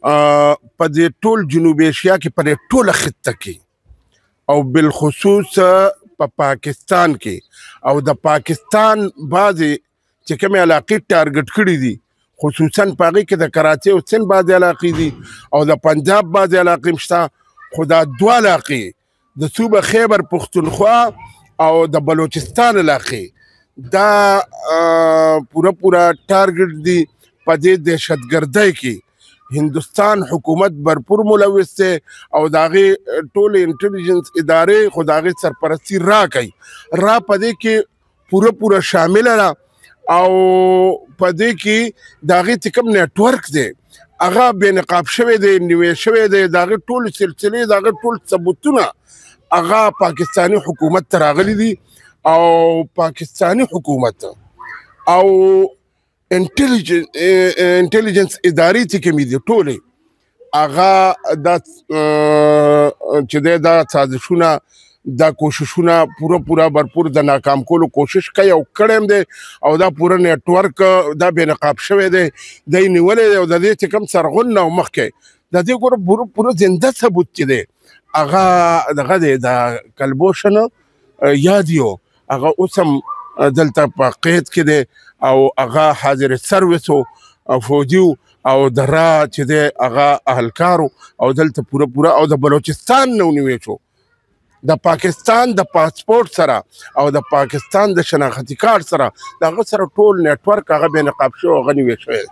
په دې ټول جنوبي اشیا کې په دې ټوله خطه کې او بالخصوص په پاکستان کې او د پاکستان بعضې چې کومې علاقې ټارګټ کړي دي خصوصا په هغې کې د کراچۍ او سند بعضې علاقې دي او د پنجاب بعضې علاقې شته خو دا دوه علاقې د صوبه خیبر پښتونخوا او د بلوچستان علاقې دا پوره ټارګټ دي په دې دهشتګردۍ کې هندوستان حکومت برپور ملوث دی او د هغې ټولې انټلیجنس ادارې خو د هغې سرپرستي راکوي په دې کې پوره شامله ده او په دې کې د هغې چې کوم نیټورک دی هغه بې نقاب شوی دی نیوی شوی دی د هغې ټولې سلسلې د هغې ټول ثبوتونه هغه پاکستاني حکومت ته راغلي دي او پاکستاني حکومت او انټلیجنس ادارې چې کومې دي ټولې هغه دا چې دی دا سازشونه دا کوششونه پوره برپور د ناکام کولو کوشش کوي او کړی هم دی او دا پوره نیټورک دا بې نقاب شوی دی دی نیولی دی او د دې چې کوم سرغون نه مخکې د دې ګوره پوره زنده ثبوت چې دی هغه دغه دی د کلبوشن یاد یو هغه اوس هم دلته په قید کې دی او هغه حاضر سروس او فوجي او د را چې دی هغه اهلکارو او دلته پوره او د بلوچستان نه ونیوی شو د پاکستان د پاسپورت سره او د پاکستان د شناختي کارت سره د هغه سره ټول نیټورک هغه بې نقاب شوی او هغه نیوی شوی